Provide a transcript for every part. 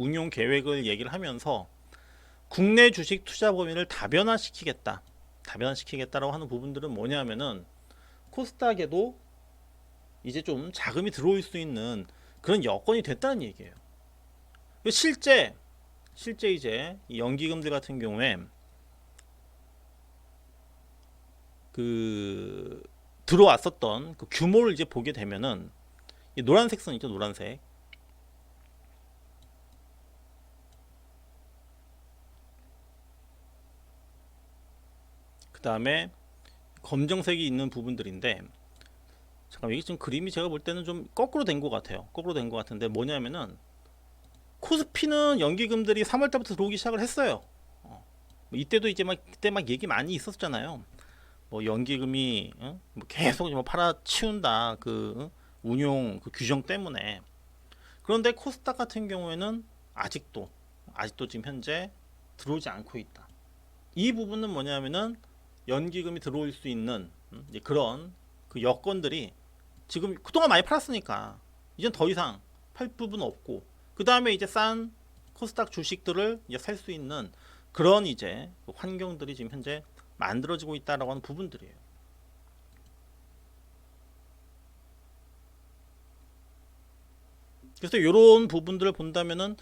운용 계획을 얘기를 하면서 국내 주식 투자 범위를 다변화시키겠다라고 하는 부분들은 뭐냐면은 코스닥에도 이제 좀 자금이 들어올 수 있는 그런 여건이 됐다는 얘기예요. 실제 이제 이 연기금들 같은 경우에 그 들어왔었던 그 규모를 이제 보게 되면은 이 노란색 선 있죠, 노란색. 그 다음에 검정색이 있는 부분들인데, 잠깐 이게 지금 그림이 제가 볼 때는 좀 거꾸로 된 것 같아요. 거꾸로 된 것 같은데 뭐냐면은 코스피는 연기금들이 3월 달부터 들어오기 시작을 했어요. 이때도 이제 막 그때 막 얘기 많이 있었잖아요. 뭐 연기금이 뭐 계속 뭐 팔아치운다 그 운용 그 규정 때문에. 그런데 코스닥 같은 경우에는 아직도 지금 현재 들어오지 않고 있다. 이 부분은 뭐냐면은 연기금이 들어올 수 있는 이제 그런 그 여건들이 지금 그동안 많이 팔았으니까 이젠 더 이상 팔 부분 없고, 그 다음에 이제 싼 코스닥 주식들을 이제 살 수 있는 그런 이제 환경들이 지금 현재 만들어지고 있다라고 하는 부분들이에요. 그래서 이런 부분들을 본다면은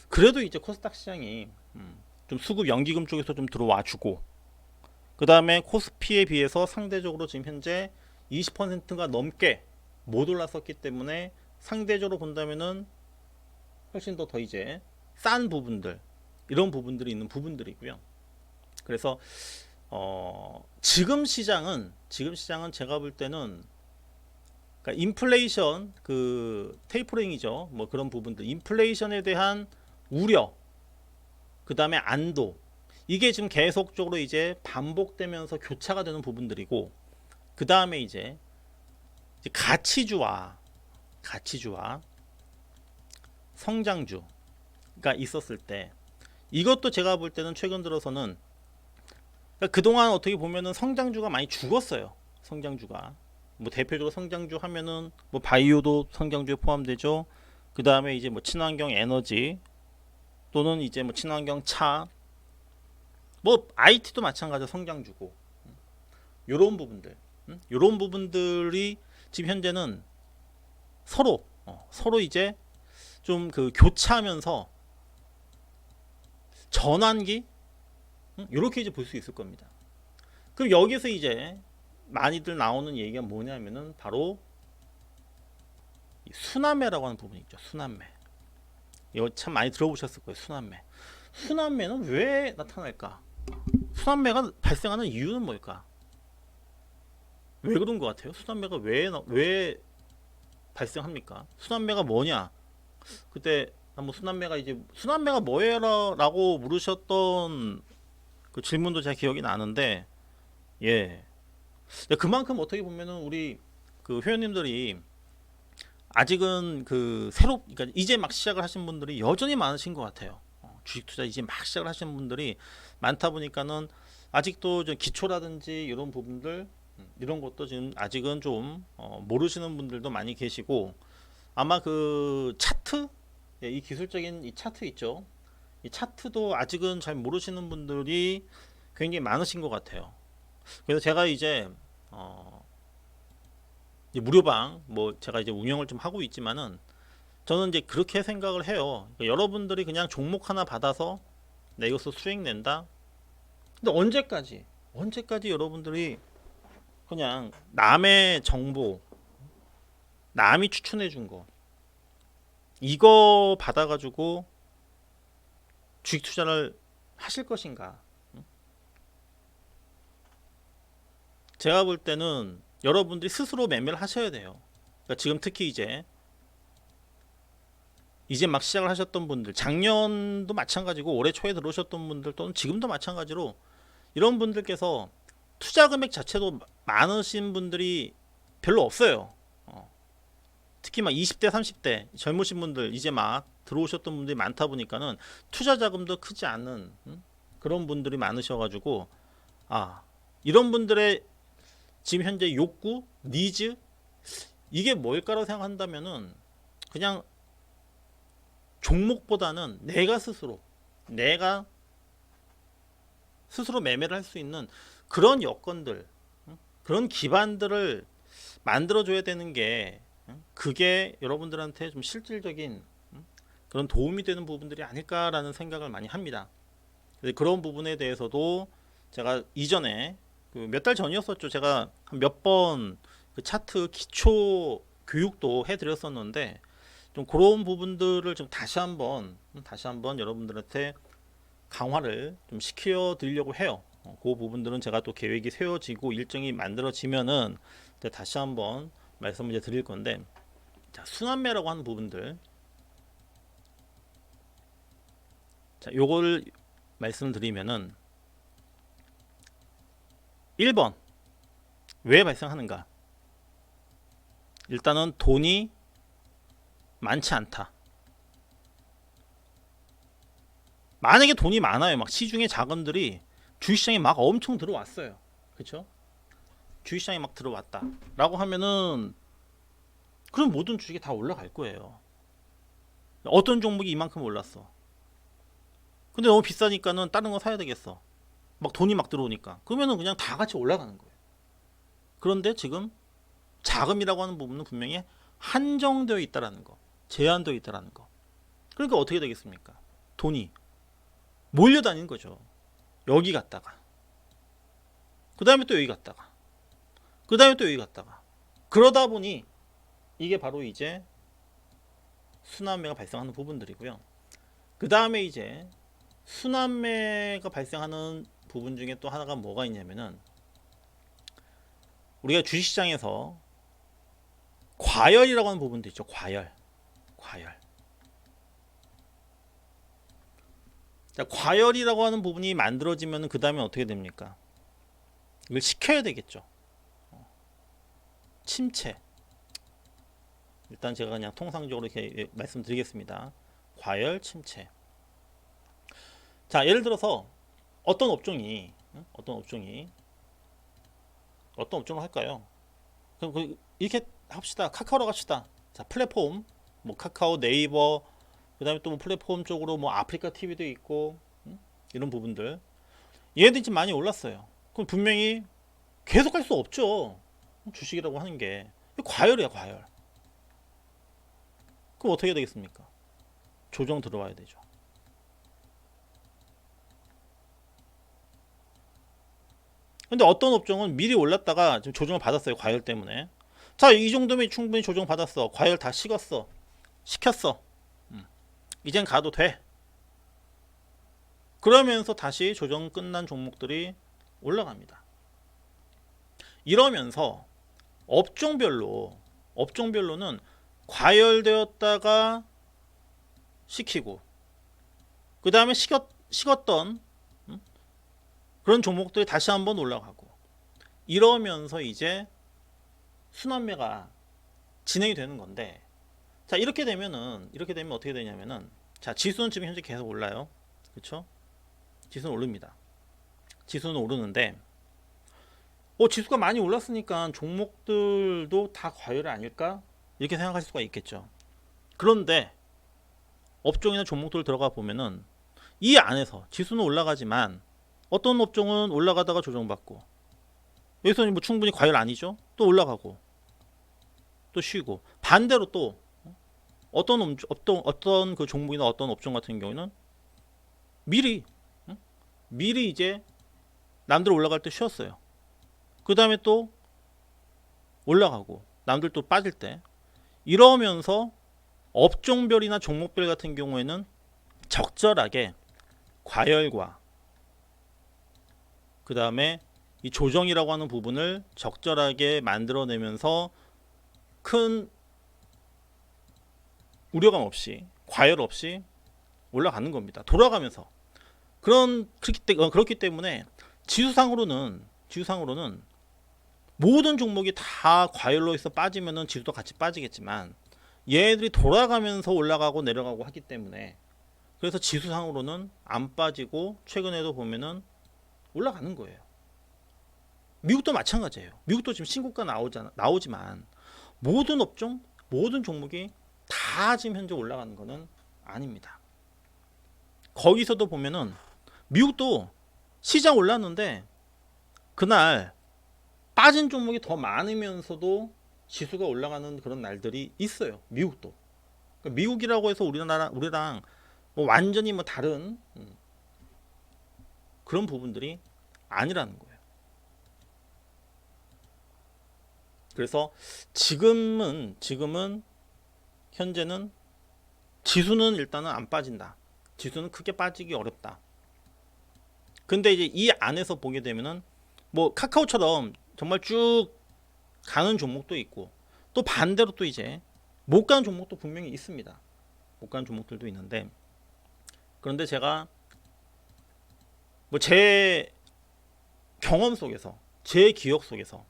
그래도 이제 코스닥 시장이 좀 수급 연기금 쪽에서 좀 들어와 주고, 그 다음에 코스피에 비해서 상대적으로 지금 현재 20%가 넘게 못 올랐었기 때문에 상대적으로 본다면은 훨씬 더 이제 싼 부분들, 이런 부분들이 있는 부분들이고요. 그래서 지금 시장은 제가 볼 때는 그러니까 인플레이션 그 테이퍼링이죠. 뭐 그런 부분들, 인플레이션에 대한 우려, 그 다음에 안도, 이게 지금 계속적으로 이제 반복되면서 교차가 되는 부분들이고, 그 다음에 이제 가치주와 성장주가 있었을 때, 이것도 제가 볼 때는 최근 들어서는 그러니까 그동안 어떻게 보면은 성장주가 많이 죽었어요. 성장주가 뭐 대표적으로 성장주 하면은 뭐 바이오도 성장주에 포함되죠. 그 다음에 이제 뭐 친환경 에너지 또는 이제 뭐 친환경 차, 뭐 IT도 마찬가지로 성장주고, 요런 부분들, 요런 부분들이 지금 현재는 서로 이제 좀 그 교차하면서 전환기, 이렇게 이제 볼 수 있을 겁니다. 그럼 여기서 이제 많이들 나오는 얘기가 뭐냐면은 바로 순환매라고 하는 부분이 있죠. 순환매. 이거 참 많이 들어보셨을 거예요. 순환매. 순환매는 왜 나타날까? 순환매가 발생하는 이유는 뭘까? 왜 그런 것 같아요? 순환매가 왜 발생합니까? 순환매가 뭐냐? 그때 뭐 순환매가 뭐예요라고 물으셨던 그 질문도 제가 기억이 나는데, 예. 그만큼 어떻게 보면은 우리 그 회원님들이 아직은 그러니까 이제 막 시작을 하신 분들이 여전히 많으신 것 같아요. 주식 투자 이제 막 시작을 하시는 분들이 많다 보니까는 아직도 좀 기초라든지 이런 부분들, 이런 것도 지금 아직은 좀 모르시는 분들도 많이 계시고, 아마 그 차트, 예, 이 기술적인 이 차트 있죠. 이 차트도 아직은 잘 모르시는 분들이 굉장히 많으신 것 같아요. 그래서 제가 이제 이제 무료방 뭐 제가 이제 운영을 좀 하고 있지만은 저는 이제 그렇게 생각을 해요. 그러니까 여러분들이 그냥 종목 하나 받아서 내 이것을 수익 낸다. 근데 언제까지 여러분들이 그냥 남의 정보, 남이 추천해 준 거, 이거 받아가지고 주식 투자를 하실 것인가? 제가 볼 때는 여러분들이 스스로 매매를 하셔야 돼요. 그러니까 지금 특히 이제 막 시작을 하셨던 분들, 작년도 마찬가지고 올해 초에 들어오셨던 분들 또는 지금도 마찬가지로 이런 분들께서 투자 금액 자체도 많으신 분들이 별로 없어요. 특히 막 20대, 30대 젊으신 분들, 이제 막 들어오셨던 분들이 많다 보니까는 투자 자금도 크지 않은 그런 분들이 많으셔가지고, 이런 분들의 지금 현재 욕구, 니즈, 이게 뭘까라고 생각한다면은 그냥 종목보다는 내가 스스로 매매를 할 수 있는 그런 여건들, 그런 기반들을 만들어줘야 되는 게 그게 여러분들한테 좀 실질적인 그런 도움이 되는 부분들이 아닐까라는 생각을 많이 합니다. 그런 부분에 대해서도 제가 이전에 몇 달 전이었었죠. 제가 몇 번 그 차트 기초 교육도 해드렸었는데 좀 그런 부분들을 좀 다시 한번 여러분들한테 강화를 좀 시켜 드리려고 해요. 그 부분들은 제가 또 계획이 세워지고 일정이 만들어지면은 다시 한번 말씀을 이제 드릴 건데, 자, 순환매라고 하는 부분들, 자, 요거를 말씀드리면은 1번 왜 발생하는가? 일단은 돈이 많지 않다. 만약에 돈이 많아요, 막 시중에 자금들이 주식시장에 막 엄청 들어왔어요, 그렇죠? 주식시장에 막 들어왔다 라고 하면은 그럼 모든 주식이 다 올라갈 거예요. 어떤 종목이 이만큼 올랐어, 근데 너무 비싸니까는 다른 거 사야 되겠어, 막 돈이 막 들어오니까. 그러면은 그냥 다 같이 올라가는 거예요. 그런데 지금 자금이라고 하는 부분은 분명히 한정되어 있다라는 거, 제한되어 있다라는 거. 그러니까 어떻게 되겠습니까? 돈이 몰려다니는 거죠. 여기 갔다가 그 다음에 또 여기 갔다가 그 다음에 또 여기 갔다가, 그러다 보니 이게 바로 이제 순환매가 발생하는 부분들이고요. 그 다음에 이제 순환매가 발생하는 부분 중에 또 하나가 뭐가 있냐면은, 우리가 주식시장에서 과열이라고 하는 부분도 있죠. 과열. 자, 과열이라고 하는 부분이 만들어지면 그 다음에 어떻게 됩니까? 이걸 식혀야 되겠죠. 침체. 일단 제가 그냥 통상적으로 이렇게 말씀드리겠습니다. 과열, 침체. 자, 예를 들어서 어떤 업종을 할까요? 그럼 이렇게 합시다. 카카오로 갑시다. 자, 플랫폼, 뭐 카카오, 네이버, 그 다음에 또 뭐 플랫폼 쪽으로 뭐 아프리카 TV도 있고, 이런 부분들. 얘네들이 지금 많이 올랐어요. 그럼 분명히 계속 할 수 없죠. 주식이라고 하는 게 과열이야, 과열. 그럼 어떻게 되겠습니까? 조정 들어와야 되죠. 근데 어떤 업종은 미리 올랐다가 지금 조정을 받았어요, 과열 때문에. 자, 이 정도면 충분히 조정 받았어. 과열 다 식었어. 식혔어. 이젠 가도 돼. 그러면서 다시 조정 끝난 종목들이 올라갑니다. 이러면서 업종별로는 과열되었다가 식히고, 그 다음에 식었던 그런 종목들이 다시 한번 올라가고, 이러면서 이제 순환매가 진행이 되는 건데, 자, 이렇게 되면 어떻게 되냐면은, 자, 지수는 지금 현재 계속 올라요. 그렇죠? 지수는 오릅니다. 지수는 오르는데, 지수가 많이 올랐으니까 종목들도 다 과열 아닐까? 이렇게 생각할 수가 있겠죠. 그런데 업종이나 종목들 들어가 보면은 이 안에서 지수는 올라가지만 어떤 업종은 올라가다가 조정받고, 여기서는 뭐 충분히 과열 아니죠? 또 올라가고 또 쉬고, 반대로 또 어떤 그 종목이나 어떤 업종 같은 경우는 미리 이제 남들 올라갈 때 쉬었어요. 그 다음에 또 올라가고 남들 또 빠질 때, 이러면서 업종별이나 종목별 같은 경우에는 적절하게 과열과 그 다음에 이 조정이라고 하는 부분을 적절하게 만들어내면서 큰 우려감 없이, 과열 없이 올라가는 겁니다. 돌아가면서. 그렇기 때문에 지수상으로는 모든 종목이 다 과열로 해서 빠지면은 지수도 같이 빠지겠지만, 얘네들이 돌아가면서 올라가고 내려가고 하기 때문에, 그래서 지수상으로는 안 빠지고 최근에도 보면은 올라가는 거예요. 미국도 마찬가지예요. 미국도 지금 신고가 나오지만 모든 업종, 모든 종목이 다 지금 현재 올라가는 거는 아닙니다. 거기서도 보면은 미국도 시장 올랐는데 그날 빠진 종목이 더 많으면서도 지수가 올라가는 그런 날들이 있어요. 미국도. 그러니까 미국이라고 해서 우리랑 뭐 완전히 뭐 다른 그런 부분들이 아니라는 거예요. 그래서 지금은 현재는 지수는 일단은 안 빠진다. 지수는 크게 빠지기 어렵다. 근데 이제 이 안에서 보게 되면은 뭐 카카오처럼 정말 쭉 가는 종목도 있고 또 반대로 또 이제 못 가는 종목도 분명히 있습니다. 못 가는 종목들도 있는데 그런데 제가 뭐 제 경험 속에서 제 기억 속에서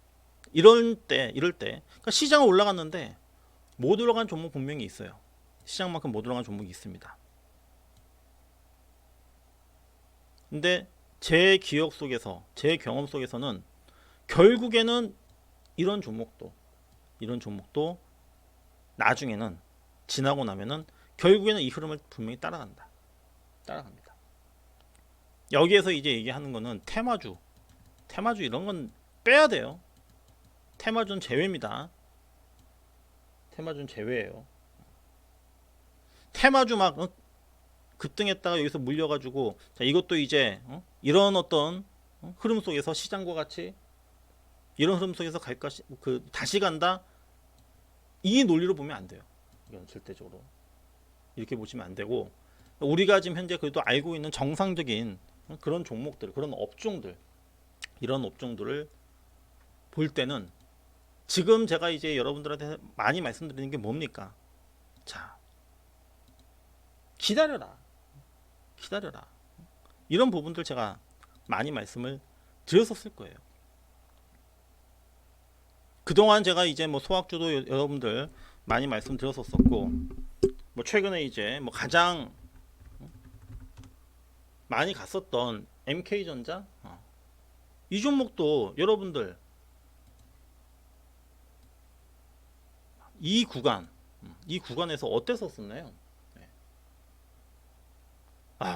이럴 때 그러니까 시장은 올라갔는데 못 올라간 종목 분명히 있어요. 시장만큼 못 올라간 종목이 있습니다. 근데 제 기억 속에서 제 경험 속에서는 결국에는 이런 종목도 나중에는 지나고 나면은 결국에는 이 흐름을 분명히 따라갑니다. 여기에서 이제 얘기하는 거는 테마주 이런 건 빼야 돼요. 테마주는 제외입니다. 테마주는 제외예요. 테마주 막 급등했다가 여기서 물려가지고 자 이것도 이제 이런 어떤 흐름 속에서 시장과 같이 이런 흐름 속에서 갈까 다시 간다 이 논리로 보면 안 돼요. 이건 절대적으로 이렇게 보시면 안 되고 우리가 지금 현재 그래도 알고 있는 정상적인 그런 종목들 그런 업종들 이런 업종들을 볼 때는 지금 제가 이제 여러분들한테 많이 말씀드리는 게 뭡니까? 자 기다려라. 이런 부분들 제가 많이 말씀을 드렸었을 거예요. 그동안 제가 이제 뭐 소학주도 여러분들 많이 말씀드렸었고 뭐 최근에 이제 뭐 가장 많이 갔었던 MK전자 이 종목도 여러분들 이 구간에서 어땠었나요?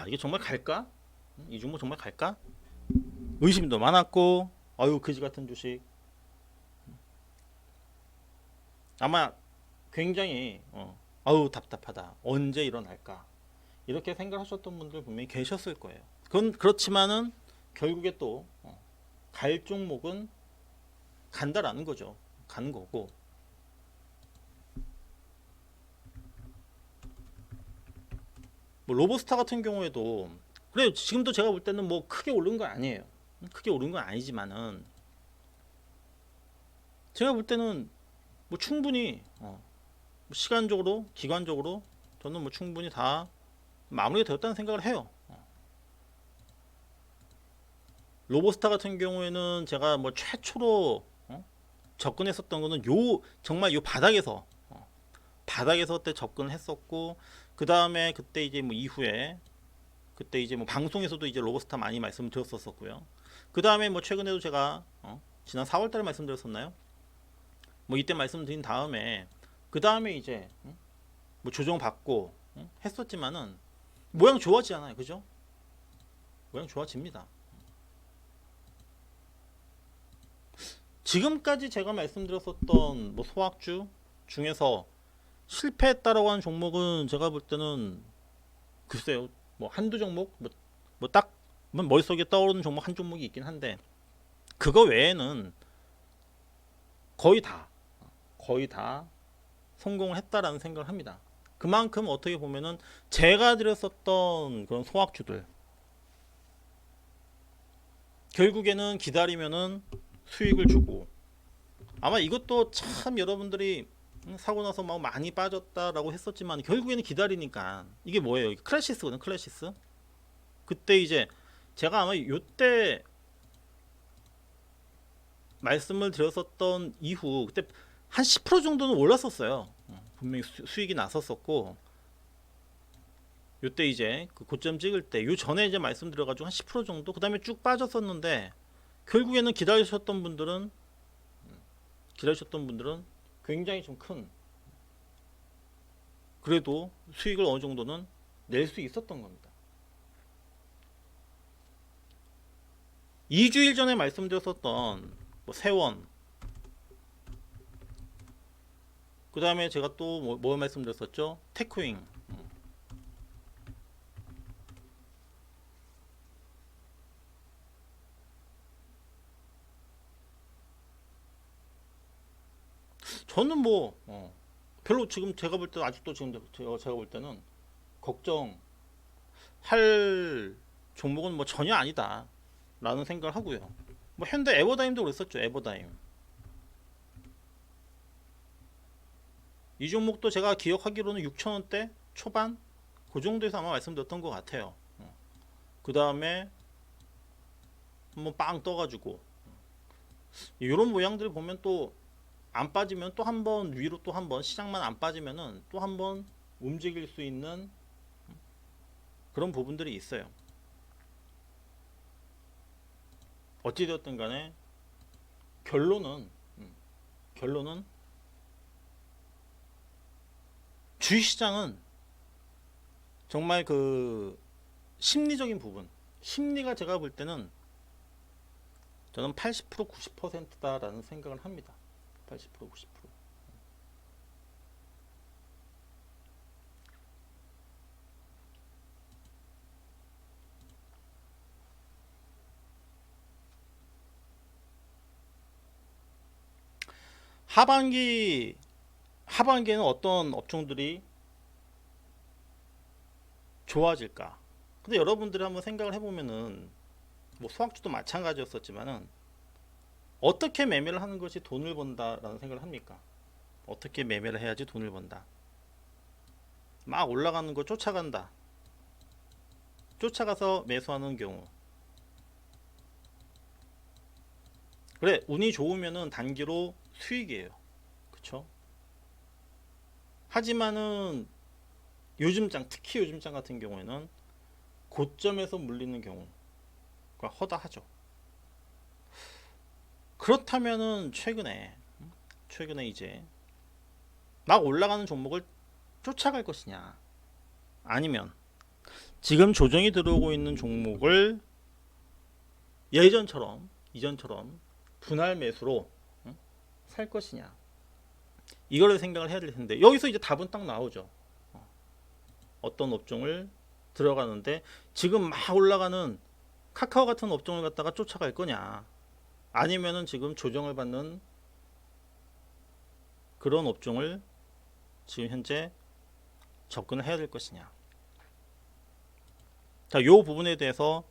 이게 정말 갈까? 이 종목 정말 갈까? 의심도 많았고 아유 그지 같은 주식 아마 굉장히 아우 답답하다 언제 일어날까 이렇게 생각하셨던 분들 분명히 계셨을 거예요. 그렇지만은 결국에 또 갈 종목은 간다라는 거죠. 가는 거고 뭐 로보스타 같은 경우에도 그래 지금도 제가 볼 때는 뭐 크게 오른 건 아니에요. 크게 오른 건 아니지만은 제가 볼 때는 뭐 충분히 시간적으로 기간적으로 저는 뭐 충분히 다 마무리가 되었다는 생각을 해요. 로보스타 같은 경우에는 제가 뭐 최초로 접근했었던 거는 정말 요 바닥에서 때 접근을 했었고 그 다음에 그때 이제 뭐 이후에 그때 이제 뭐 방송에서도 이제 로보스타 많이 말씀드렸었고요. 그 다음에 뭐 최근에도 제가 지난 4월달에 말씀드렸었나요? 뭐 이때 말씀드린 다음에 그 다음에 이제 뭐 조정 받고 했었지만은 모양 좋아지잖아요, 그죠? 모양 좋아집니다. 지금까지 제가 말씀드렸었던 뭐 소학주 중에서 실패했다라고 하는 종목은 제가 볼 때는 글쎄요 뭐 한두 종목 뭐 딱 머릿속에 떠오르는 종목 한 종목이 있긴 한데 그거 외에는 거의 다 성공을 했다라는 생각을 합니다. 그만큼 어떻게 보면은 제가 드렸었던 그런 소학주들 결국에는 기다리면은 수익을 주고 아마 이것도 참 여러분들이 사고 나서 막 많이 빠졌다라고 했었지만 결국에는 기다리니까 이게 뭐예요? 클래시스거든 클래시스. 그때 이제 제가 아마 요때 말씀을 드렸었던 이후 그때 한 10% 정도는 올랐었어요. 분명히 수익이 났었었고 요때 이제 그 고점 찍을 때 요 전에 이제 말씀드려가지고 한 10% 정도 그 다음에 쭉 빠졌었는데 결국에는 기다리셨던 분들은 굉장히 좀 큰 그래도 수익을 어느 정도는 낼 수 있었던 겁니다. 2주일 전에 말씀드렸었던 뭐 세원, 그 다음에 제가 또 뭐 말씀드렸었죠? 테크윙. 저는 뭐 별로 지금 제가 볼 때 아직도 지금 제가 볼 때는 걱정할 종목은 뭐 전혀 아니다 라는 생각을 하고요. 뭐 현대 에버다임도 그랬었죠. 에버다임 이 종목도 제가 기억하기로는 6,000원대 초반 그 정도에서 아마 말씀드렸던 것 같아요. 그 다음에 한번 빵 떠가지고 이런 모양들을 보면 또 안 빠지면 또 한 번 위로 또 한 번 시장만 안 빠지면은 또 한 번 움직일 수 있는 그런 부분들이 있어요. 어찌되었든 간에 결론은 주식시장은 정말 그 심리적인 부분, 심리가 제가 볼 때는 저는 80% 90%다라는 생각을 합니다. 80% 90%. 하반기에는 어떤 업종들이 좋아질까? 근데 여러분들이 한번 생각을 해보면은 뭐 수학주도 마찬가지였었지만은 어떻게 매매를 하는 것이 돈을 번다라는 생각을 합니까? 어떻게 매매를 해야지 돈을 번다? 막 올라가는 거 쫓아간다. 쫓아가서 매수하는 경우. 그래, 운이 좋으면은 단기로 수익이에요. 그쵸? 하지만은 요즘장, 특히 요즘장 같은 경우에는 고점에서 물리는 경우가 허다하죠. 그렇다면은 최근에 이제 막 올라가는 종목을 쫓아갈 것이냐, 아니면 지금 조정이 들어오고 있는 종목을 이전처럼 분할 매수로 살 것이냐, 이거를 생각을 해야 될 텐데, 여기서 이제 답은 딱 나오죠. 어떤 업종을 들어가는데 지금 막 올라가는 카카오 같은 업종을 갖다가 쫓아갈 거냐, 아니면은 지금 조정을 받는 그런 업종을 지금 현재 접근을 해야 될 것이냐. 자, 요 부분에 대해서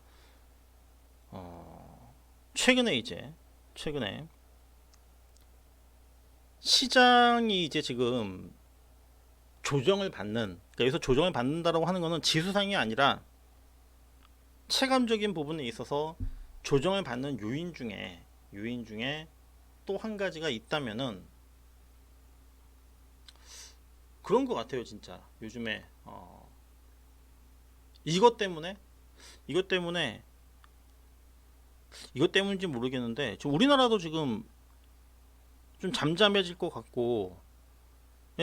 최근에 시장이 이제 지금 조정을 받는, 그러니까 여기서 조정을 받는다라고 하는 것은 지수상이 아니라 체감적인 부분에 있어서 조정을 받는 요인 중에 또 한 가지가 있다면은 그런 것 같아요. 진짜 요즘에 이것 때문인지 모르겠는데 지금 우리나라도 지금 좀 잠잠해질 것 같고,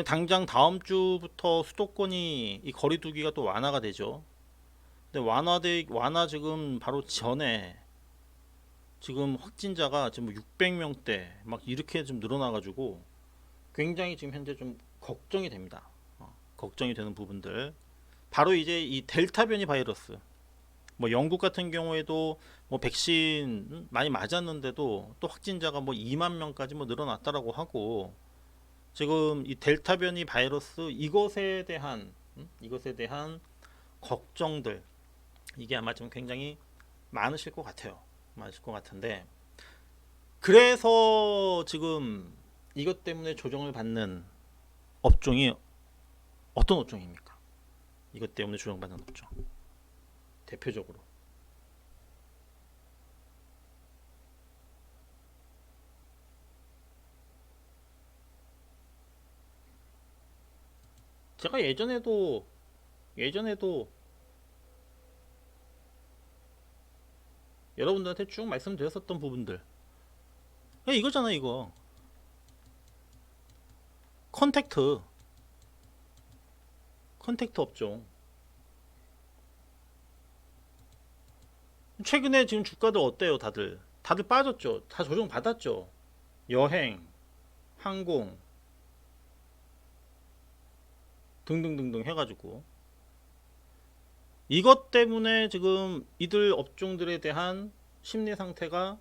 당장 다음 주부터 수도권이 이 거리두기가 또 완화가 되죠. 근데 완화 지금 바로 전에 지금 확진자가 지금 600명대 막 이렇게 좀 늘어나가지고 굉장히 지금 현재 좀 걱정이 됩니다. 걱정이 되는 부분들, 바로 이제 이 델타 변이 바이러스. 뭐 영국 같은 경우에도 뭐 백신 많이 맞았는데도 또 확진자가 뭐 2만 명까지 뭐 늘어났다라고 하고, 지금 이 델타 변이 바이러스 이것에 대한 걱정들, 이게 아마 좀 굉장히 많으실 것 같아요. 많으실 것 같은데, 그래서 지금 이것 때문에 조정을 받는 업종이 어떤 업종입니까? 이것 때문에 조정받는 업종. 대표적으로 제가 예전에도 여러분들한테 쭉 말씀드렸었던 부분들, 이거잖아. 이거 컨택트 컨택트 업종. 최근에 지금 주가들 어때요, 다들? 다들 빠졌죠? 다 조정 받았죠? 여행, 항공 등등등등 해가지고 이것 때문에 지금 이들 업종들에 대한 심리 상태가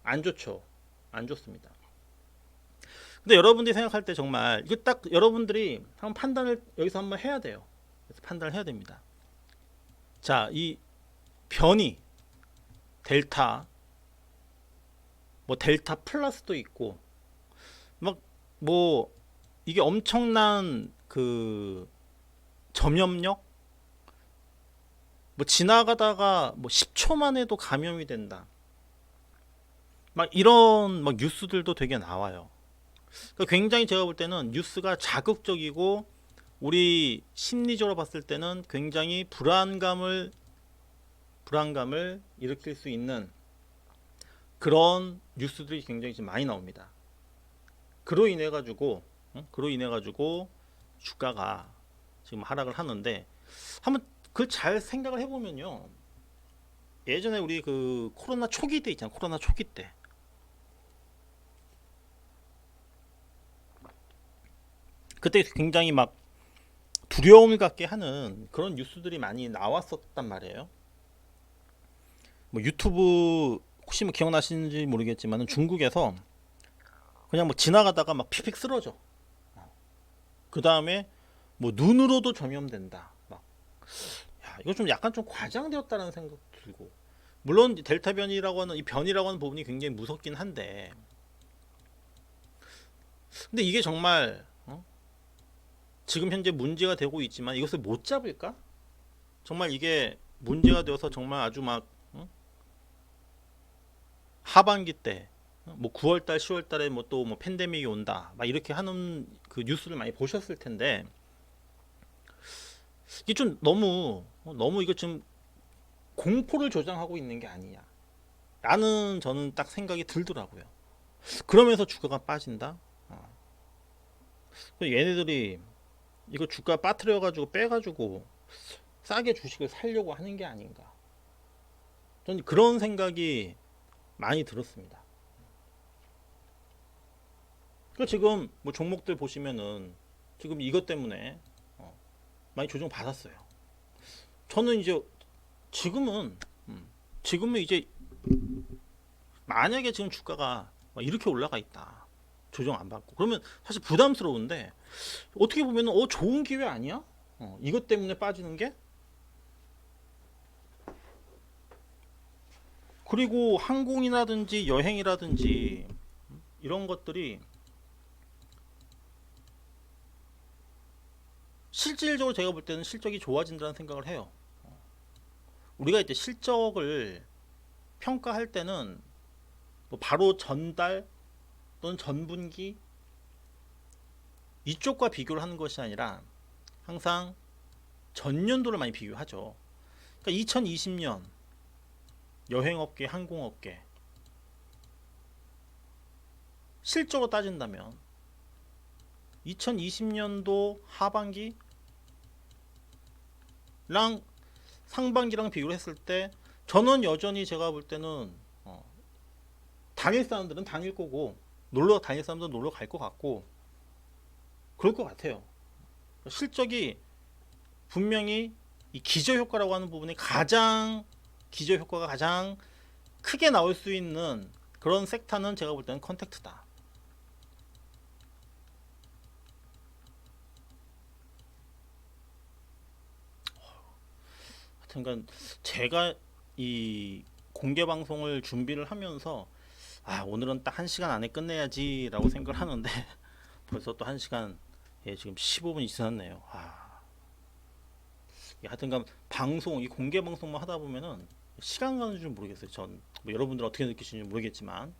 안 좋죠. 안 좋습니다. 근데 여러분들이 생각할 때 정말 이거 딱 여러분들이 한번 판단을 여기서 한번 해야 돼요. 그래서 판단을 해야 됩니다. 자, 이 변이 델타, 뭐 델타 플러스도 있고 막 뭐 이게 엄청난 그 점염력, 뭐 지나가다가 뭐 10초만 해도 감염이 된다. 막 이런 막 뉴스들도 되게 나와요. 그러니까 굉장히 제가 볼 때는 뉴스가 자극적이고 우리 심리적으로 봤을 때는 굉장히 불안감을 일으킬 수 있는 그런 뉴스들이 굉장히 지금 많이 나옵니다. 그로 인해 가지고 주가가 지금 하락을 하는데 한번 그걸 잘 생각을 해보면요. 예전에 우리 그 코로나 초기 때 있잖아요. 코로나 초기 때 그때 굉장히 막 두려움을 갖게 하는 그런 뉴스들이 많이 나왔었단 말이에요. 뭐 유튜브 혹시 뭐 기억나시는지 모르겠지만 중국에서 그냥 뭐 지나가다가 막 픽픽 쓰러져. 그 다음에 뭐 눈으로도 점염된다. 막 야, 이거 좀 약간 좀 과장되었다는 생각 들고 물론 델타 변이라고 하는 이 변이라고 하는 부분이 굉장히 무섭긴 한데 근데 이게 정말 지금 현재 문제가 되고 있지만 이것을 못 잡을까? 정말 이게 문제가 되어서 정말 아주 막 하반기 때 뭐 9월달, 10월달에 뭐 또 뭐 팬데믹이 온다, 막 이렇게 하는 그 뉴스를 많이 보셨을 텐데 이게 좀 너무 이거 좀 공포를 조장하고 있는 게 아니냐. 라는 저는 딱 생각이 들더라고요. 그러면서 주가가 빠진다. 얘네들이 이거 주가 빠뜨려 가지고 빼가지고 싸게 주식을 살려고 하는 게 아닌가. 저는 그런 생각이 많이 들었습니다. 그 지금 뭐 종목들 보시면은 지금 이것 때문에 많이 조정 받았어요. 저는 이제 지금은 이제 만약에 지금 주가가 이렇게 올라가 있다, 조정 안 받고 그러면 사실 부담스러운데 어떻게 보면은 좋은 기회 아니야? 이것 때문에 빠지는 게. 그리고 항공이라든지 여행이라든지 이런 것들이 실질적으로 제가 볼 때는 실적이 좋아진다는 생각을 해요. 우리가 이제 실적을 평가할 때는 뭐 바로 전달 또는 전분기 이쪽과 비교를 하는 것이 아니라 항상 전년도를 많이 비교하죠. 그러니까 2020년 여행업계, 항공업계 실적으로 따진다면 2020년도 하반기랑 상반기랑 비교를 했을 때 저는 여전히 제가 볼 때는 다닐 사람들은 다닐 거고 놀러 다닐 사람들은 놀러 갈 것 같고 그럴 것 같아요. 실적이 분명히 이 기저효과라고 하는 부분이 기저효과가 가장 크게 나올 수 있는 그런 섹터는 제가 볼 때는 컨택트다. 하여튼 제가 이 공개 방송을 준비를 하면서 오늘은 딱 1시간 안에 끝내야지 라고 생각을 하는데 벌써 또 1시간, 지금 15분이 지났네요. 하여튼간 이 공개 방송만 하다 보면은 시간 가는 줄 모르겠어요. 뭐 여러분들 어떻게 느끼시는지 모르겠지만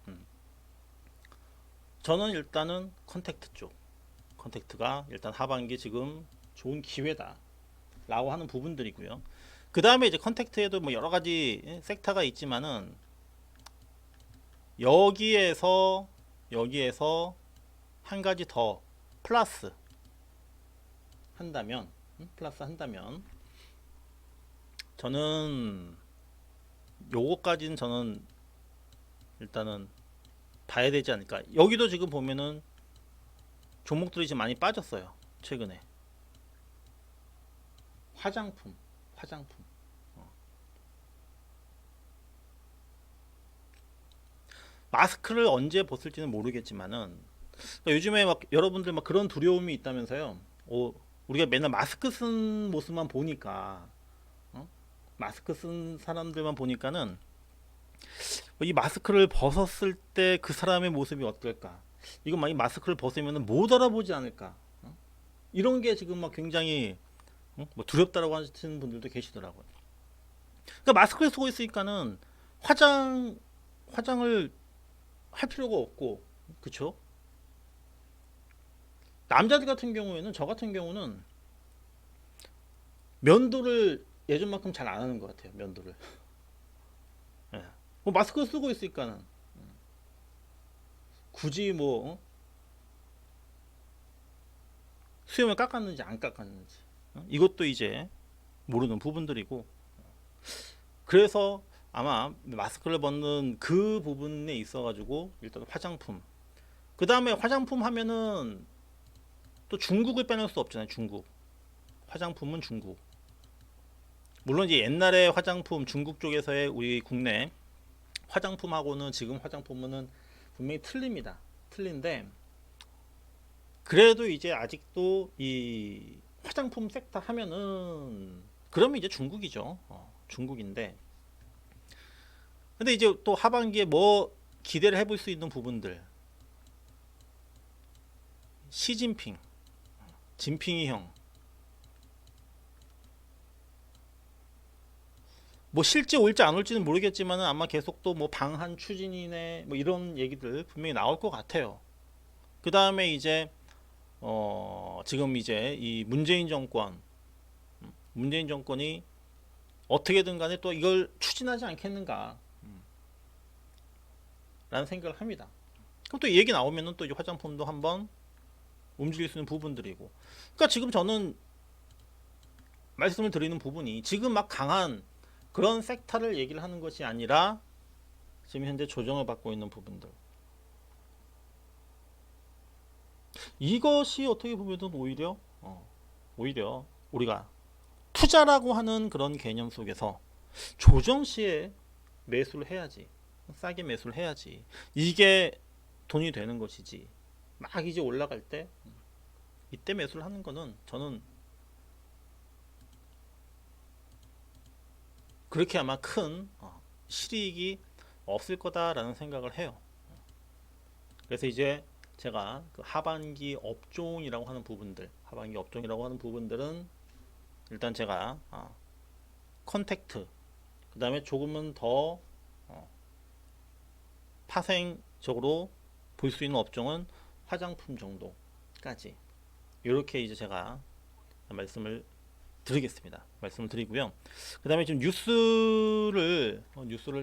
저는 일단은 컨택트가 일단 하반기 지금 좋은 기회다 라고 하는 부분들이고요. 그 다음에 이제 컨택트에도 뭐 여러 가지 섹터가 있지만은 여기에서 한 가지 더 플러스 한다면, 플러스 한다면, 저는 요거까지는 저는 일단은 봐야 되지 않을까. 여기도 지금 보면은 종목들이 지금 많이 빠졌어요. 최근에. 화장품. 마스크를 언제 벗을지는 모르겠지만은 그러니까 요즘에 막 여러분들 막 그런 두려움이 있다면서요. 우리가 맨날 마스크 쓴 모습만 보니까 마스크 쓴 사람들만 보니까는 이 마스크를 벗었을 때 그 사람의 모습이 어떨까? 이거 만약 마스크를 벗으면 못 알아보지 않을까? 이런 게 지금 막 굉장히 뭐 두렵다라고 하시는 분들도 계시더라고요. 그러니까 마스크를 쓰고 있으니까는 화장을 할 필요가 없고, 그쵸? 남자들 같은 경우에는 저 같은 경우는 면도를 예전만큼 잘 안 하는 것 같아요. 면도를. 예. 뭐 마스크 쓰고 있으니까는 굳이 뭐 수염을 깎았는지 안 깎았는지 이것도 이제 모르는 부분들이고, 그래서 아마 마스크를 벗는 그 부분에 있어 가지고 일단 화장품, 그 다음에 화장품 하면은 또 중국을 빼놓을 수 없잖아요. 중국 화장품은 중국. 물론 이제 옛날에 화장품 중국 쪽에서의 우리 국내 화장품하고는 지금 화장품은 분명히 틀립니다. 틀린데 그래도 이제 아직도 이 화장품 섹터 하면은 그러면 이제 중국이죠. 중국인데, 근데 이제 또 하반기에 뭐 기대를 해볼 수 있는 부분들, 시진핑, 진핑이 형, 뭐 실제 올지 안 올지는 모르겠지만 아마 계속 또 뭐 방한 추진이네 뭐 이런 얘기들 분명히 나올 것 같아요. 그 다음에 이제 지금 이제 이 문재인 정권이 어떻게든 간에 또 이걸 추진하지 않겠는가 라는 생각을 합니다. 그럼 또 이 얘기 나오면은 또 이 화장품도 한번 움직일 수 있는 부분들이고, 그러니까 지금 저는 말씀을 드리는 부분이 지금 막 강한 그런 섹터를 얘기를 하는 것이 아니라 지금 현재 조정을 받고 있는 부분들, 이것이 어떻게 보면은 오히려 우리가 투자라고 하는 그런 개념 속에서 조정 시에 매수를 해야지, 싸게 매수를 해야지 이게 돈이 되는 것이지, 막 이제 올라갈 때 이때 매수를 하는 거는 저는 그렇게 아마 큰 실익이 없을 거다라는 생각을 해요. 그래서 이제 제가 그 하반기 업종이라고 하는 부분들은 일단 제가 컨택트, 그 다음에 조금은 더 파생적으로 볼 수 있는 업종은 화장품 정도까지, 이렇게 이제 제가 말씀을 드리고요. 그 다음에 지금 뉴스를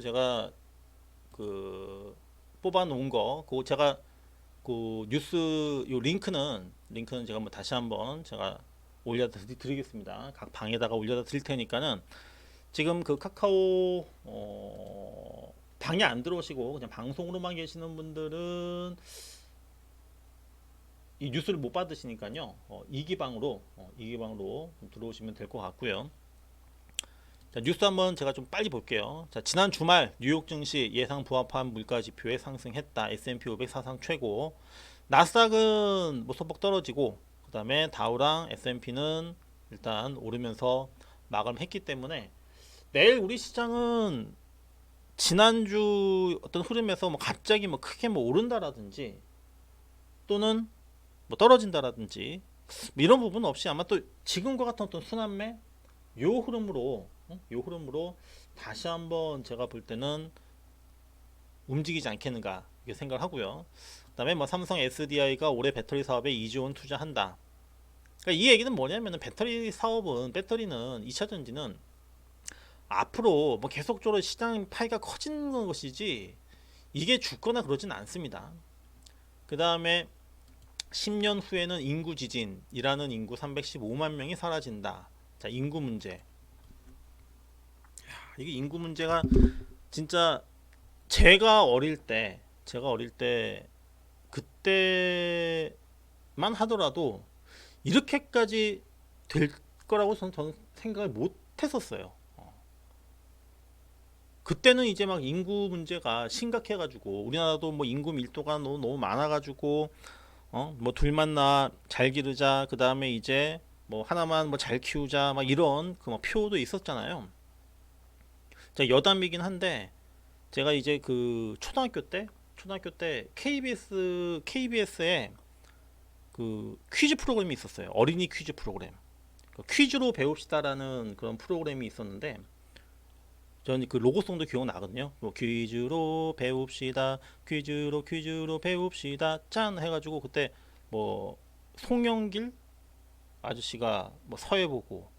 제가 그 뽑아 놓은 거, 그 제가 그 뉴스 요 링크는 제가 뭐 다시 한번 제가 올려 드리겠습니다. 각 방에다가 올려 드릴 테니까는 지금 그 카카오 방에 안 들어오시고 그냥 방송으로만 계시는 분들은 이 뉴스를 못 받으시니까요. 이기방으로 들어오시면 될 것 같고요. 자, 뉴스 한번 제가 좀 빨리 볼게요. 자, 지난 주말 뉴욕 증시 예상 부합한 물가 지표에 상승했다. S&P 500 사상 최고. 나스닥은 뭐 소폭 떨어지고, 그 다음에 다우랑 S&P는 일단 오르면서 마감했기 때문에 내일 우리 시장은 지난주 어떤 흐름에서 뭐 갑자기 뭐 크게 뭐 오른다라든지 또는 뭐 떨어진다라든지 뭐 이런 부분 없이 아마 또 지금과 같은 어떤 순환매 요 흐름으로 다시 한번 제가 볼 때는 움직이지 않겠는가 이렇게 생각을 하고요. 그 다음에 뭐 삼성 SDI가 올해 배터리 사업에 2조 원 투자한다. 그러니까 이 얘기는 뭐냐면은 배터리는 2차 전지는 앞으로 뭐 계속적으로 시장 파이가 커지는 것이지 이게 죽거나 그러진 않습니다. 그 다음에 10년 후에는 인구 지진이라는 인구 315만 명이 사라진다. 자, 인구 문제. 이게 인구 문제가 진짜 제가 어릴 때 그때만 하더라도 이렇게까지 될 거라고 저는 생각을 못 했었어요. 그때는 이제 막 인구 문제가 심각해가지고 우리나라도 뭐 인구 밀도가 너무 많아가지고 뭐 둘만 낳아 잘 기르자, 그 다음에 이제 뭐 하나만 뭐 잘 키우자, 막 이런 그 뭐 표도 있었잖아요. 제가 여담이긴 한데 제가 이제 그 초등학교 때 KBS에 그 퀴즈 프로그램이 있었어요. 어린이 퀴즈 프로그램. 그 퀴즈로 배웁시다라는 그런 프로그램이 있었는데 저는 그 로고송도 기억나거든요. 뭐 퀴즈로 배웁시다, 퀴즈로 배웁시다, 짠 해가지고 그때 뭐 송영길 아저씨가 뭐 서예 보고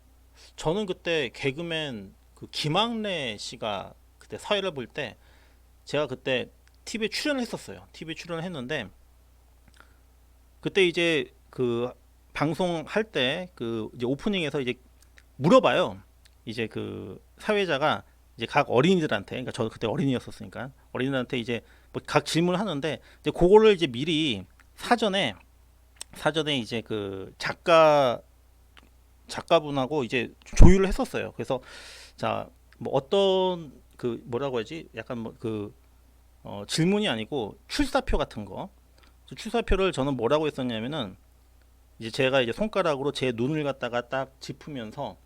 저는 그때 개그맨 그 김학래 씨가 그때 서예를 볼 때 제가 그때 TV에 출연을 했었어요. TV에 출연을 했는데 그때 이제 그 방송할 때 그 이제 오프닝에서 이제 물어봐요. 이제 그 사회자가 이제 각 어린이들한테, 그러니까 저 그때 어린이였었으니까 어린이들한테 이제 뭐 각 질문을 하는데 이제 그거를 이제 미리 사전에 이제 그 작가분하고 이제 조율을 했었어요. 그래서 자 뭐 어떤 그 뭐라고 하지? 약간 뭐 그 질문이 아니고 출사표 같은 거. 출사표를 저는 뭐라고 했었냐면은 이제 제가 이제 손가락으로 제 눈을 갖다가 딱 짚으면서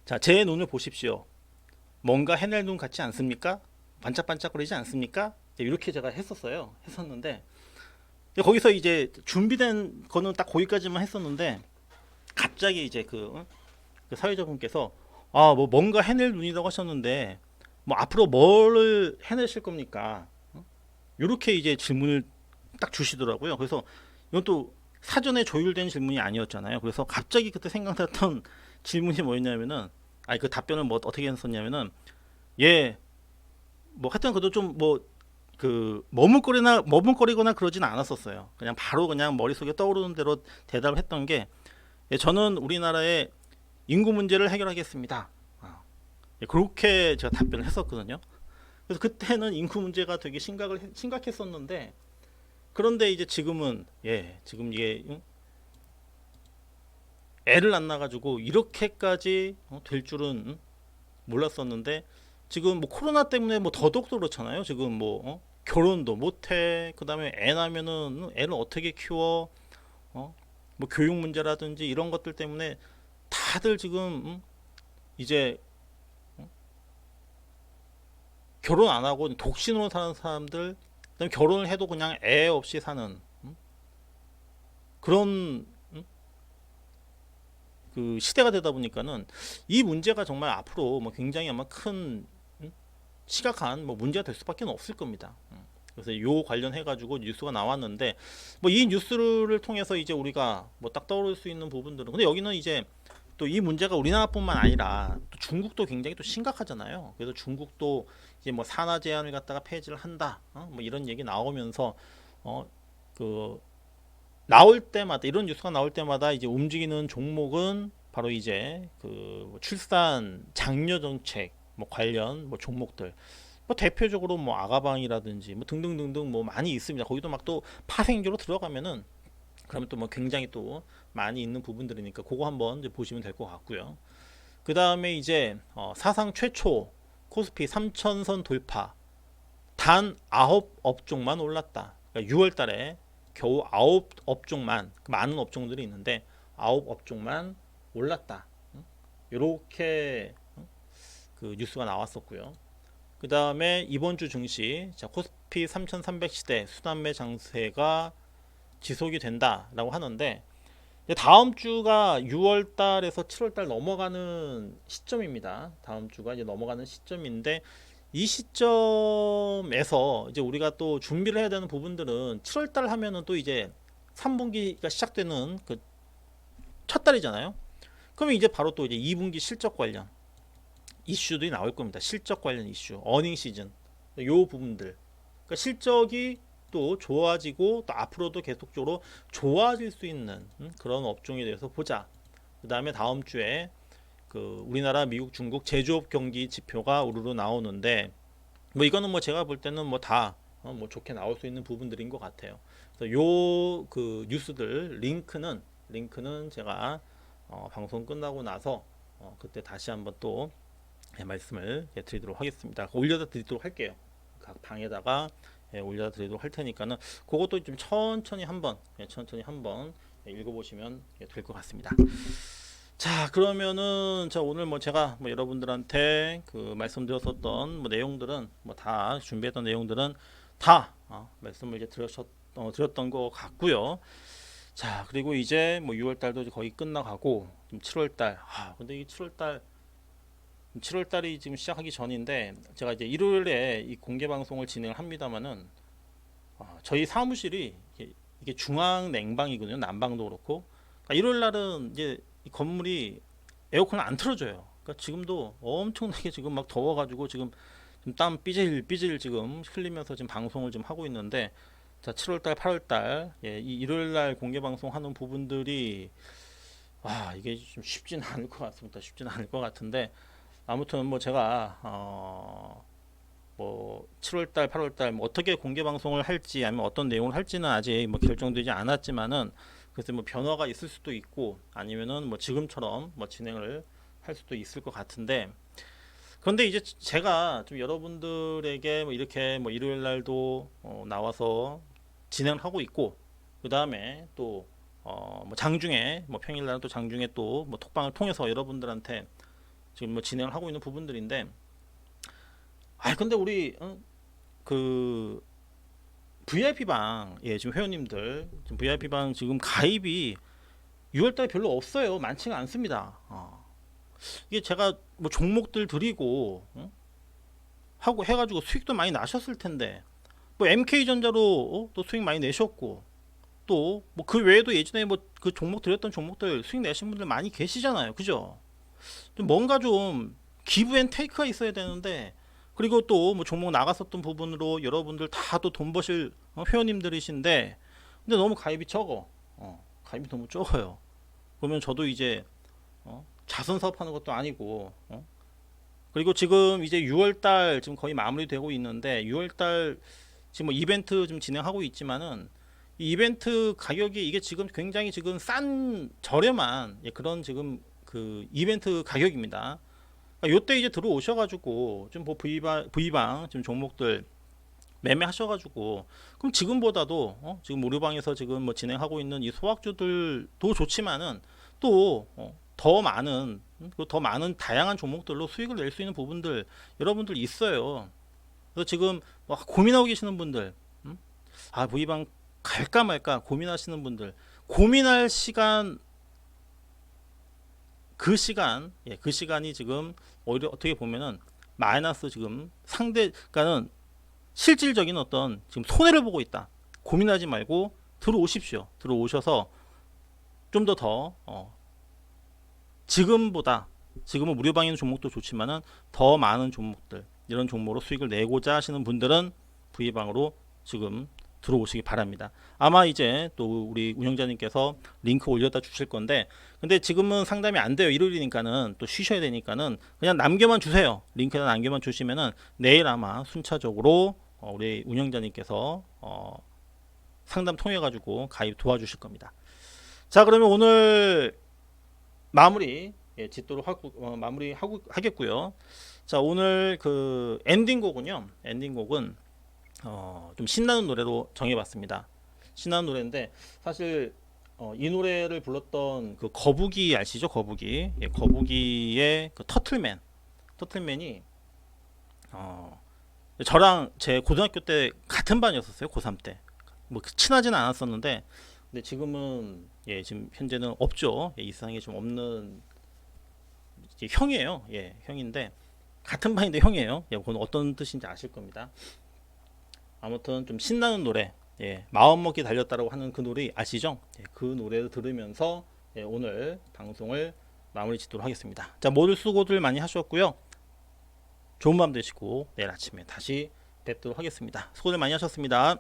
자, 제 눈을 보십시오. 뭔가 해낼 눈 같지 않습니까? 반짝반짝거리지 않습니까? 이렇게 제가 했었는데 거기서 이제 준비된 거는 딱 거기까지만 했었는데 갑자기 이제 그 사회자분께서 아, 뭐 뭔가 해낼 눈이라고 하셨는데 뭐 앞으로 뭘 해내실 겁니까? 이렇게 이제 질문을 딱 주시더라고요. 그래서 이건 또 사전에 조율된 질문이 아니었잖아요. 그래서 갑자기 그때 생각났던 질문이 뭐였냐면은 아니 그 답변을 뭐 어떻게 했었냐면은 예, 뭐 하여튼 그래도 좀 뭐 그 머뭇거리거나 그러진 않았었어요. 그냥 바로 그냥 머릿속에 떠오르는 대로 대답을 했던 게 예, 저는 우리나라의 인구 문제를 해결하겠습니다. 예, 그렇게 제가 답변을 했었거든요. 그래서 그때는 인구 문제가 되게 심각했었는데 그런데 이제 지금은 지금 이게 애를 안 낳아가지고 이렇게까지 될 줄은 몰랐었는데 지금 뭐 코로나 때문에 뭐 더더욱 그렇잖아요. 지금 뭐 결혼도 못해. 그다음에 애 낳으면은 애를 어떻게 키워? 뭐 교육 문제라든지 이런 것들 때문에 다들 지금 이제 결혼 안 하고 독신으로 사는 사람들, 그다음에 결혼을 해도 그냥 애 없이 사는 그런 그 시대가 되다 보니까는 이 문제가 정말 앞으로 뭐 굉장히 아마 큰 시각한 뭐 문제가 될 수밖에 없을 겁니다. 그래서 요 관련해 가지고 뉴스가 나왔는데 뭐 이 뉴스를 통해서 이제 우리가 뭐 딱 떠오를 수 있는 부분들은 근데 여기는 이제 또 이 문제가 우리나라뿐만 아니라 또 중국도 굉장히 또 심각하잖아요. 그래서 중국도 이제 뭐 산화 제한을 갖다가 폐지를 한다. 뭐 이런 얘기 나오면서 그 나올 때마다 이런 뉴스가 나올 때마다 이제 움직이는 종목은 바로 이제 그 출산 장려 정책 뭐 관련 뭐 종목들 뭐 대표적으로 뭐 아가방이라든지 뭐 등등등등 뭐 많이 있습니다. 거기도 막 또 파생적으로 들어가면은 그러면 또 뭐 굉장히 또 많이 있는 부분들이니까 그거 한번 이제 보시면 될 것 같고요. 그 다음에 이제 사상 최초 코스피 3천선 돌파 단 9업종만 올랐다. 그러니까 6월달에 겨우 9업종만 많은 업종들이 있는데 9업종만 올랐다. 이렇게 그 뉴스가 나왔었고요. 그 다음에 이번 주 증시 자, 코스피 3300시대 순환매 장세가 지속이 된다라고 하는데 다음 주가 6월 달에서 7월 달 넘어가는 시점입니다. 다음 주가 이제 넘어가는 시점인데 이 시점에서 이제 우리가 또 준비를 해야 되는 부분들은 7월 달 하면은 또 이제 3분기가 시작되는 그 첫 달이잖아요. 그러면 이제 바로 또 이제 2분기 실적 관련 이슈들이 나올 겁니다. 실적 관련 이슈, 어닝 시즌, 요 부분들. 그러니까 실적이 또 좋아지고 또 앞으로도 계속적으로 좋아질 수 있는 그런 업종에 대해서 보자. 그 다음에 다음 주에 그 우리나라, 미국, 중국 제조업 경기 지표가 우르르 나오는데 뭐 이거는 뭐 제가 볼 때는 뭐 다 뭐 좋게 나올 수 있는 부분들인 것 같아요. 그래서 요 그 뉴스들 링크는 제가 방송 끝나고 나서 그때 다시 한번 또 말씀을 드리도록 하겠습니다. 올려다 드리도록 할게요. 각 방에다가 올려다 드리도록 할 테니까는 그것도 좀 천천히 한번 읽어보시면 될 것 같습니다. 자, 그러면은 자 오늘 뭐 제가 뭐 여러분들한테 그 말씀드렸었던 뭐 내용들은 뭐 다 준비했던 내용들은 다 말씀을 이제 드렸던 것 같고요. 자, 그리고 이제 뭐 6월 달도 거의 끝나가고 좀 7월 달. 근데 이 7월 달이 지금 시작하기 전인데 제가 이제 일요일에 이 공개 방송을 진행을 합니다만은 저희 사무실이 이게 중앙 냉방이거든요. 난방도 그렇고. 그러니까 일요일 날은 이제 이 건물이 에어컨을 안 틀어줘요. 그러니까 지금도 엄청나게 지금 막 더워가지고 지금 땀 삐질 지금 흘리면서 지금 방송을 좀 하고 있는데 자 7월달 8월달 이 일요일날 공개 방송하는 부분들이 이게 좀 쉽지는 않을 것 같습니다. 쉽지는 않을 것 같은데 아무튼 뭐 제가 뭐 7월달 8월달 뭐 어떻게 공개 방송을 할지 아니면 어떤 내용을 할지는 아직 뭐 결정되지 않았지만은 그래서 뭐 변화가 있을 수도 있고 아니면은 뭐 지금처럼 뭐 진행을 할 수도 있을 것 같은데 그런데 이제 제가 좀 여러분들에게 뭐 이렇게 뭐 일요일 날도 나와서 진행을 하고 있고 그 다음에 또 뭐 장중에 뭐 평일 날은 또 장중에 또 뭐 톡방을 통해서 여러분들한테 지금 뭐 진행을 하고 있는 부분들인데 근데 우리 그 VIP 방 지금 회원님들 지금 VIP 방 지금 가입이 6월달에 별로 없어요. 많지가 않습니다. 이게 제가 뭐 종목들 드리고 하고 해가지고 수익도 많이 나셨을 텐데 뭐 MK전자로 또 수익 많이 내셨고 또 뭐 그 외에도 예전에 뭐 그 종목 드렸던 종목들 수익 내신 분들 많이 계시잖아요. 그죠? 좀 뭔가 좀 기브 앤 테이크가 있어야 되는데 그리고 또 뭐 종목 나갔었던 부분으로 여러분들 다 또 돈 버실 회원님들이신데 근데 너무 가입이 적어. 가입이 너무 적어요. 그러면 저도 이제 자선 사업하는 것도 아니고 그리고 지금 이제 6월달 지금 거의 마무리되고 있는데 6월달 지금 뭐 이벤트 좀 진행하고 있지만은 이 이벤트 가격이 이게 지금 굉장히 지금 싼 저렴한 그런 지금 그 이벤트 가격입니다. 요때 이제 들어오셔가지고 좀 뭐 V방 지금 종목들 매매하셔가지고 그럼 지금보다도 지금 무료방에서 지금 뭐 진행하고 있는 이 소액주들도 좋지만은 또 더 많은 다양한 종목들로 수익을 낼 수 있는 부분들 여러분들 있어요. 그래서 지금 뭐 고민하고 계시는 분들, V방 갈까 말까 고민하시는 분들, 고민할 시간 그 시간이 지금 오히려 어떻게 보면은 마이너스 지금 상대가는 실질적인 어떤 지금 손해를 보고 있다. 고민하지 말고 들어오십시오. 들어오셔서 좀 더 지금은 무료방에 있는 종목도 좋지만은 더 많은 종목들 이런 종목으로 수익을 내고자 하시는 분들은 V방으로 지금 들어오시기 바랍니다. 아마 이제 또 우리 운영자님께서 링크 올려다 주실 건데 근데 지금은 상담이 안 돼요. 일요일이니까는 또 쉬셔야 되니까는 그냥 남겨만 주세요. 링크에다 남겨만 주시면은 내일 아마 순차적으로 우리 운영자님께서 상담 통해 가지고 가입 도와주실 겁니다. 자, 그러면 오늘 마무리 짓도록 하겠고요. 자, 오늘 그 엔딩곡은 좀 신나는 노래로 정해봤습니다. 신나는 노래인데 사실 이 노래를 불렀던 그 거북이 아시죠? 거북이의 그 터틀맨이 저랑 제 고등학교 때 같은 반이었었어요. 고3 때. 뭐 친하지는 않았었는데 근데 지금은 지금 현재는 없죠. 이 세상에 좀 없는 형이에요. 형인데 같은 반인데 형이에요. 그건 어떤 뜻인지 아실 겁니다. 아무튼 좀 신나는 노래 마음먹기 달렸다라고 하는 그 노래 아시죠? 그 노래를 들으면서 오늘 방송을 마무리 짓도록 하겠습니다. 자, 모두 수고들 많이 하셨고요. 좋은 밤 되시고 내일 아침에 다시 뵙도록 하겠습니다. 수고들 많이 하셨습니다.